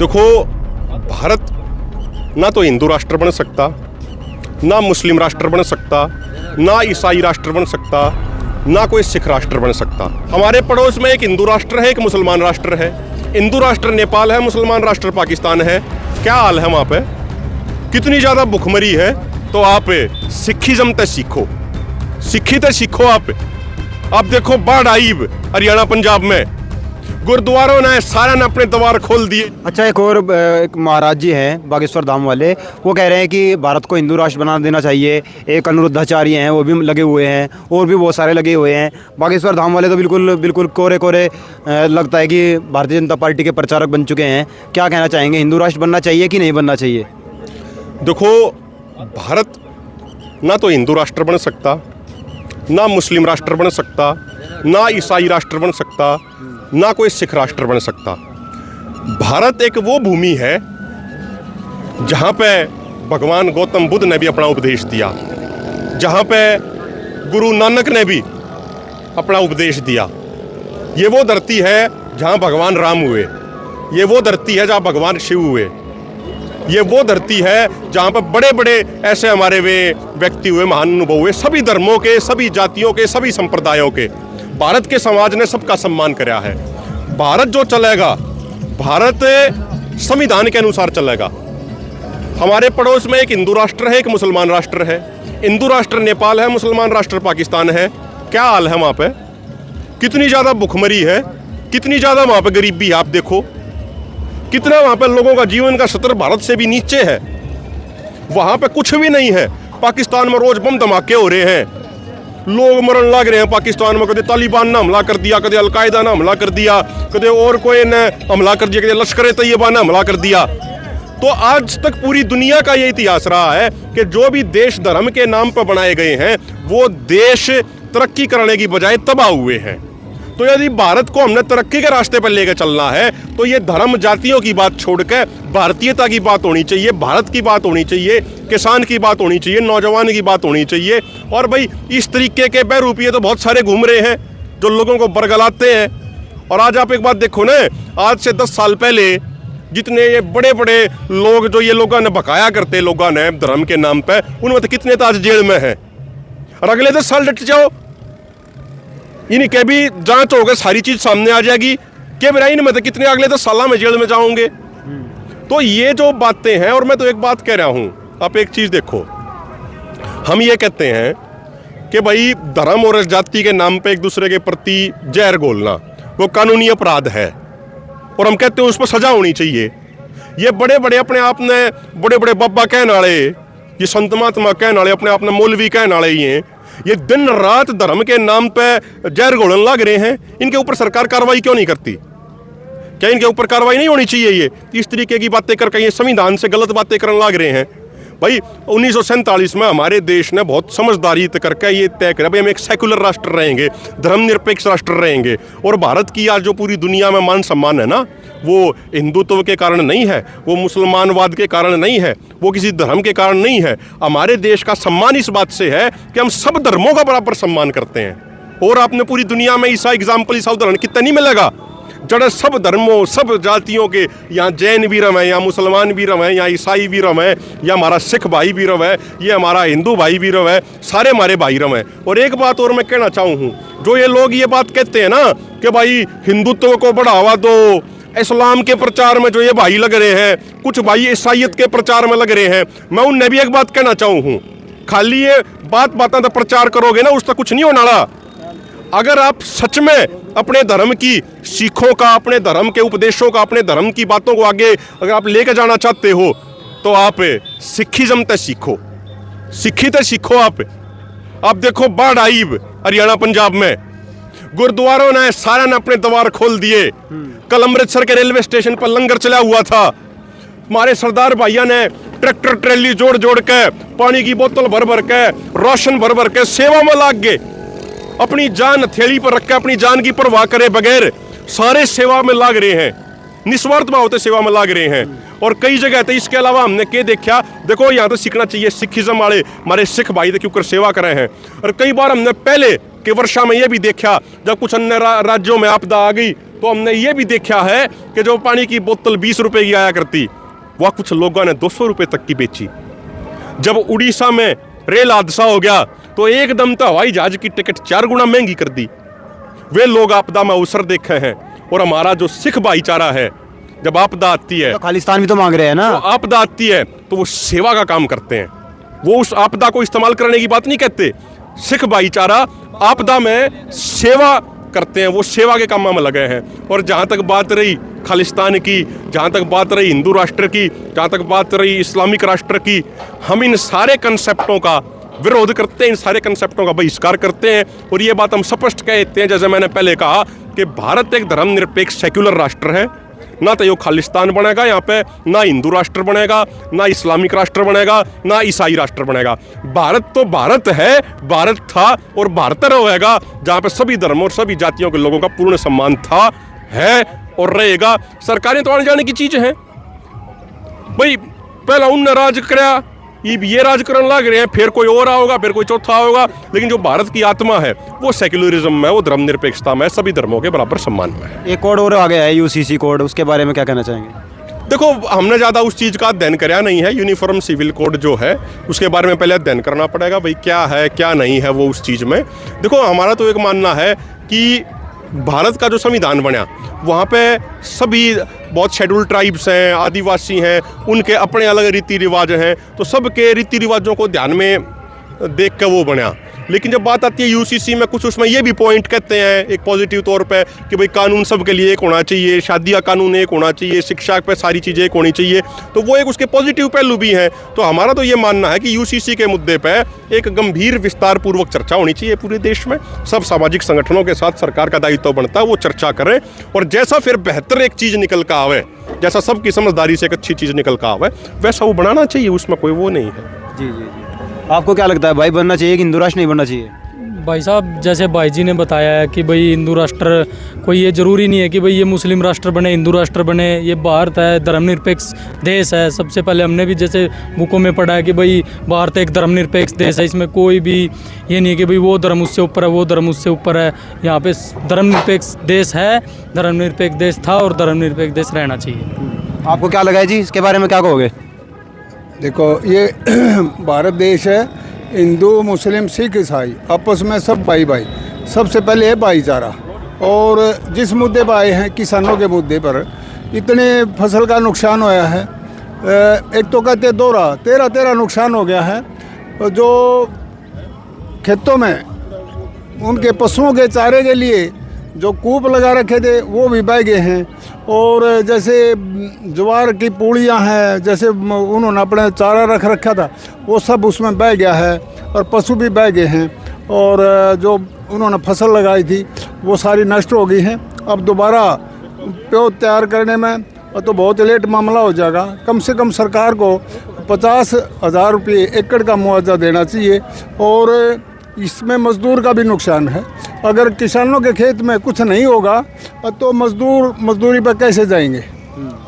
देखो, भारत ना तो हिंदू राष्ट्र बन सकता, ना मुस्लिम राष्ट्र बन सकता, ना ईसाई राष्ट्र बन सकता, ना कोई सिख राष्ट्र बन सकता। हमारे पड़ोस में एक हिंदू राष्ट्र है, एक मुसलमान राष्ट्र है। हिंदू राष्ट्र नेपाल है, मुसलमान राष्ट्र पाकिस्तान है। क्या हाल है वहाँ पे? कितनी ज़्यादा भुखमरी है। तो आप सिखिज्म ते सीखो, सिखी ते सीखो। आप देखो, बाढ़ आई हरियाणा पंजाब में, गुरुद्वारों ने सारे ने अपने द्वार खोल दिए। अच्छा, एक महाराज जी हैं बागेश्वर धाम वाले, वो कह रहे हैं कि भारत को हिंदू राष्ट्र बना देना चाहिए। एक अनिरुद्धाचार्य हैं, वो भी लगे हुए हैं, और भी बहुत सारे लगे हुए हैं। बागेश्वर धाम वाले तो बिल्कुल कोरे लगता है कि भारतीय जनता पार्टी के प्रचारक बन चुके हैं। क्या कहना चाहेंगे, हिंदू राष्ट्र बनना चाहिए कि नहीं बनना चाहिए? देखो, भारत ना तो हिंदू राष्ट्र बन सकता, ना मुस्लिम राष्ट्र बन सकता, ना ईसाई राष्ट्र बन सकता, ना कोई सिख राष्ट्र बन सकता। भारत एक वो भूमि है जहाँ पे भगवान गौतम बुद्ध ने भी अपना उपदेश दिया, जहाँ पे गुरु नानक ने भी अपना उपदेश दिया। ये वो धरती है जहाँ भगवान राम हुए, ये वो धरती है जहाँ भगवान शिव हुए, ये वो धरती है जहाँ पर बड़े बड़े ऐसे हमारे वे व्यक्ति हुए, महान अनुभव हुए, सभी धर्मों के, सभी जातियों के, सभी संप्रदायों के। भारत के समाज ने सबका सम्मान कराया है। भारत जो चलेगा, भारत संविधान के अनुसार चलेगा। हमारे पड़ोस में एक हिंदू राष्ट्र है, एक मुसलमान राष्ट्र है। हिंदू राष्ट्र नेपाल है, मुसलमान राष्ट्र पाकिस्तान है। क्या हाल है वहाँ पे? कितनी ज़्यादा भुखमरी है, कितनी ज़्यादा वहाँ पे गरीबी है। आप देखो, कितना वहाँ पे लोगों का जीवन का स्तर भारत से भी नीचे है। वहाँ पे कुछ भी नहीं है। पाकिस्तान में रोज बम धमाके हो रहे हैं, लोग मरण लग रहे हैं पाकिस्तान में। कदे तालिबान ने हमला कर दिया, कदे अलकायदा ने हमला कर दिया, कदे और कोई ने हमला कर दिया, कदे लश्कर तैयबा ने हमला कर दिया। तो आज तक पूरी दुनिया का ये इतिहास रहा है कि जो भी देश धर्म के नाम पर बनाए गए हैं, वो देश तरक्की करने की बजाय तबाह हुए हैं। तो यदि भारत को हमने तरक्की के रास्ते पर लेकर चलना है, तो ये धर्म जातियों की बात छोड़कर भारतीयता की बात होनी चाहिए, भारत की बात होनी चाहिए, किसान की बात होनी चाहिए, नौजवान की बात होनी चाहिए। और भाई, इस तरीके के बेरूपिये तो बहुत सारे घूम रहे हैं जो लोगों को बरगलाते हैं। और आज आप एक बात देखो ना, आज से 10 साल पहले जितने ये बड़े बड़े लोग जो ये लोगों ने बकाया करते लोगों ने धर्म के नाम पर, उनमें तो कितने तो आज जेल में हैं। और अगले 10 साल डट जाओ, इनके भी जांच होकर सारी चीज सामने आ जाएगी कि मेरा इनमें तो कितने अगले 10 साल में जेल में जाओगे। तो ये जो बातें हैं, और मैं तो एक बात कह रहा हूं, आप एक चीज देखो, हम ये कहते हैं कि भाई धर्म और जाति के नाम पे एक दूसरे के प्रति जहर घोलना वो कानूनी अपराध है, और हम कहते हैं उस पर सजा होनी चाहिए। ये बड़े बड़े अपने आप ने बड़े बड़े बाबा कहने वाले, ये संत महात्मा कहने वाले, अपने आप ने मौलवी कहने वाले ही हैं, ये दिन रात धर्म के नाम पे जहर घोलने लग रहे हैं। इनके ऊपर सरकार कार्रवाई क्यों नहीं करती? क्या इनके ऊपर कार्रवाई नहीं होनी चाहिए? ये इस तरीके की बातें करके ये संविधान से गलत बातें करने लग रहे हैं। भाई 1947 में हमारे देश ने बहुत समझदारी करके ये तय करा, भाई हम एक सेकुलर राष्ट्र रहेंगे, धर्मनिरपेक्ष राष्ट्र रहेंगे। और भारत की आज जो पूरी दुनिया में मान सम्मान है ना, वो हिंदुत्व के कारण नहीं है, वो मुसलमानवाद के कारण नहीं है, वो किसी धर्म के कारण नहीं है। हमारे देश का सम्मान इस बात से है कि हम सब धर्मों का बराबर सम्मान करते हैं। और आपने पूरी दुनिया में ऐसा एग्जाम्पल, ऐसा उदाहरण कितना नहीं मिलेगा जड़ सब धर्मों, सब जातियों के, यहाँ जैन भी रहे, यहाँ मुसलमान भी रहे, यहाँ ईसाई भी रहे, या हमारा सिख भाई भी रहे, ये हमारा हिंदू भाई भी रहे, सारे हमारे भाई रहे। और एक बात और मैं कहना चाहूँ, जो ये लोग ये बात कहते हैं ना कि भाई हिंदुत्व को बढ़ावा दो, इस्लाम के प्रचार में जो ये भाई लग रहे हैं, कुछ भाई ईसाइयत के प्रचार में लग रहे हैं, मैं उनने भी एक बात कहना चाहूँ, खाली ये बात प्रचार करोगे ना, उसका कुछ नहीं होने वाला। अगर आप सच में अपने धर्म की सीखों का, अपने धर्म के उपदेशों का, अपने धर्म की बातों को आगे अगर आप लेकर जाना चाहते हो, तो आप सिखिज्म ते सीखो, सिखी ते सीखो। आप देखो, बाढ़ आई हरियाणा पंजाब में, गुरुद्वारों ने सारे ने अपने द्वार खोल दिए। कल अमृतसर के रेलवे स्टेशन पर लंगर चला हुआ था। हमारे सरदार भाइयों ने ट्रैक्टर ट्रैली जोड़ जोड़ के, पानी की बोतल भर भर के, राशन भर भर के सेवा में लाग गए। अपनी जान हथेली पर रख के, अपनी जान की परवाह करे बगैर सारे सेवा में लाग रहे हैं, निस्वार्थ भाव से सेवा में लाग रहे हैं। और कई जगह तो इसके अलावा हमने क्या देखा, देखो यहाँ तो सीखना चाहिए, सिखिज्म वाले हमारे सिख भाई के ऊपर सेवा करे हैं। और कई बार हमने पहले कि वर्षा में ये भी देखा, जब कुछ अन्य राज्यों में आपदा आ गई तो हमने ये भी देखा है कि जो पानी की बोतल 20 रुपए की आया करती, वह कुछ लोगों ने 200 रुपए तक की बेची। जब उड़ीसा में रेल हादसा हो गया तो एकदम तो हवाई जहाज की टिकट 4 गुना महंगी कर दी। वे लोग आपदा में अवसर देखे हैं। और हमारा जो सिख भाईचारा है, जब आपदा आती है तो खालिस्तान भी तो मांग रहे हैं ना। तो आपदा आती है तो वो सेवा का काम करते हैं, वो उस आपदा को इस्तेमाल करने की बात नहीं कहते। सिख भाईचारा आपदा में सेवा करते हैं, वो सेवा के कामों में लगे हैं। और जहाँ तक बात रही खालिस्तान की, जहाँ तक बात रही हिंदू राष्ट्र की, जहाँ तक बात रही इस्लामिक राष्ट्र की, हम इन सारे कंसेप्टों का विरोध करते हैं, इन सारे कंसेप्टों का बहिष्कार करते हैं। और ये बात हम स्पष्ट कहते हैं, जैसे मैंने पहले कहा कि भारत एक धर्मनिरपेक्ष सेक्युलर राष्ट्र है। ना तो ये खालिस्तान बनेगा यहाँ पे, ना हिंदू राष्ट्र बनेगा, ना इस्लामिक राष्ट्र बनेगा, ना ईसाई राष्ट्र बनेगा। भारत तो भारत है, भारत था और भारत रहेगा, जहाँ पे सभी धर्मों और सभी जातियों के लोगों का पूर्ण सम्मान था, है और रहेगा। सरकारें तो आने जाने की चीज है भाई, पहला उनने राज कराया, ये राज करने लग रहे हैं, फिर कोई और आओगा, फिर कोई चौथा होगा। लेकिन जो भारत की आत्मा है वो सेक्युलरिज्म में, वो धर्मनिरपेक्षता में, सभी धर्मों के बराबर सम्मान में है। एक कोड और आ गया है, यूसीसी कोड, उसके बारे में क्या कहना चाहेंगे? देखो, हमने ज़्यादा उस चीज़ का अध्ययन कराया नहीं है। यूनिफॉर्म सिविल कोड जो है उसके बारे में पहले अध्ययन करना पड़ेगा भाई, क्या है क्या नहीं है वो उस चीज़ में। देखो, हमारा तो एक मानना है कि भारत का जो संविधान बना वहाँ पे सभी बहुत शेड्यूल ट्राइब्स हैं, आदिवासी हैं, उनके अपने अलग रीति रिवाज हैं, तो सबके रीति रिवाजों को ध्यान में देख कर वो बना। लेकिन जब बात आती है यूसीसी में, कुछ उसमें ये भी पॉइंट कहते हैं एक पॉजिटिव तौर पे कि भाई कानून सबके लिए एक होना चाहिए, शादी का कानून एक होना चाहिए, शिक्षा पे सारी चीज़ें एक होनी चाहिए, तो वो एक उसके पॉजिटिव पहलू भी हैं। तो हमारा तो ये मानना है कि यूसीसी के मुद्दे पे एक गंभीर विस्तार पूर्वक चर्चा होनी चाहिए पूरे देश में। सब सामाजिक संगठनों के साथ सरकार का दायित्व बनता है वो चर्चा करें, और जैसा फिर बेहतर एक चीज़ निकल कर आवे, जैसा सबकी समझदारी से एक अच्छी चीज़ निकल कर आवे, वैसा वो बनाना चाहिए, उसमें कोई वो नहीं है। जी जी जी। आपको क्या लगता है भाई, बनना चाहिए कि हिंदू राष्ट्र नहीं बनना चाहिए? भाई साहब, जैसे भाई जी ने बताया है कि भाई हिंदू राष्ट्र, कोई ये ज़रूरी नहीं है कि भाई ये मुस्लिम राष्ट्र बने, हिंदू राष्ट्र बने। ये भारत है, धर्मनिरपेक्ष देश है। सबसे पहले हमने भी जैसे बुकों में पढ़ा है कि भाई भारत एक धर्मनिरपेक्ष देश है, इसमें कोई भी ये नहीं है कि भाई वो धर्म उससे ऊपर है, वो धर्म उससे ऊपर है। यहाँ पे धर्मनिरपेक्ष देश है, धर्मनिरपेक्ष देश था और धर्मनिरपेक्ष देश रहना चाहिए। आपको क्या लगा है जी, इसके बारे में क्या कहोगे? देखो, ये भारत देश है, हिंदू मुस्लिम सिख ईसाई आपस में सब भाई भाई। सबसे पहले है भाईचारा। और जिस मुद्दे पर आए हैं, किसानों के मुद्दे पर, इतने फसल का नुकसान होया है। एक तो कहते दोहरा 13 नुकसान हो गया है। जो खेतों में उनके पशुओं के चारे के लिए जो कूप लगा रखे थे वो भी बह गए हैं। और जैसे ज्वार की पूड़ियाँ हैं, जैसे उन्होंने अपने चारा रख रखा था वो सब उसमें बह गया है, और पशु भी बह गए हैं। और जो उन्होंने फसल लगाई थी वो सारी नष्ट हो गई हैं। अब दोबारा प्योत तैयार करने में तो बहुत लेट मामला हो जाएगा। कम से कम सरकार को 50,000 रुपये एकड़ का मुआवजा देना चाहिए। और इसमें मज़दूर का भी नुकसान है। अगर किसानों के खेत में कुछ नहीं होगा तो मजदूरी पर कैसे जाएंगे?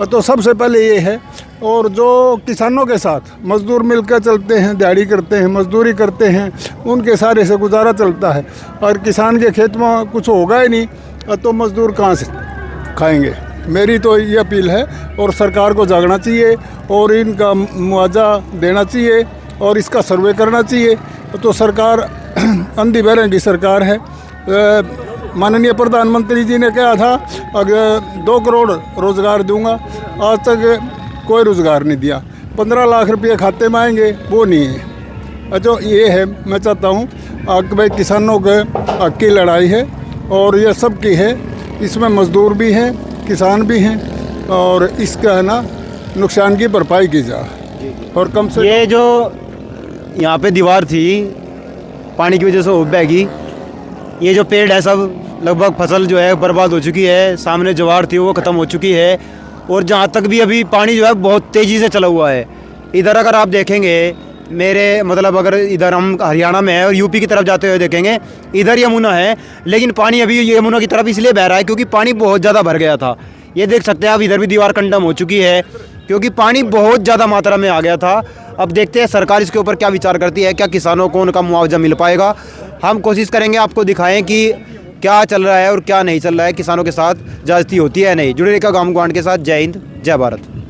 तो सबसे पहले ये है। और जो किसानों के साथ मज़दूर मिलकर चलते हैं, दिहाड़ी करते हैं, मजदूरी करते हैं, उनके सारे से गुजारा चलता है। और किसान के खेत में कुछ होगा ही नहीं तो मज़दूर कहाँ से खाएंगे? मेरी तो ये अपील है। और सरकार को जागना चाहिए और इनका मुआवजा देना चाहिए और इसका सर्वे करना चाहिए। तो सरकार अंधी बहरे की सरकार है। माननीय प्रधानमंत्री जी ने कहा था अगर 2 करोड़ रोज़गार दूंगा, आज तक कोई रोज़गार नहीं दिया। 15 लाख रुपये खाते में आएंगे वो नहीं है। जो ये है, मैं चाहता हूँ कि भाई किसानों के हक की लड़ाई है और ये सब की है। इसमें मज़दूर भी हैं, किसान भी हैं, और इसका है ना नुकसान की भरपाई की जाए। और कम से ये जो यहाँ पे दीवार थी पानी की वजह से वो बहगी, ये जो पेड़ है सब लगभग फसल जो है बर्बाद हो चुकी है। सामने ज्वार थी वो ख़त्म हो चुकी है। और जहाँ तक भी अभी पानी जो है बहुत तेज़ी से चला हुआ है। इधर अगर आप देखेंगे, मेरे मतलब अगर इधर हम हरियाणा में है और यूपी की तरफ जाते हुए देखेंगे, इधर यमुना है, लेकिन पानी अभी यमुना की तरफ इसलिए बह रहा है क्योंकि पानी बहुत ज़्यादा भर गया था। ये देख सकते हैं आप, इधर भी दीवार कंडम हो चुकी है क्योंकि पानी बहुत ज़्यादा मात्रा में आ गया था। अब देखते हैं सरकार इसके ऊपर क्या विचार करती है, क्या किसानों को उनका मुआवजा मिल पाएगा। हम कोशिश करेंगे आपको दिखाएं कि क्या चल रहा है और क्या नहीं चल रहा है, किसानों के साथ ज्यादती होती है नहीं। जुड़े रहिएगा गांव ग्वांड के साथ। जय हिंद, जय भारत।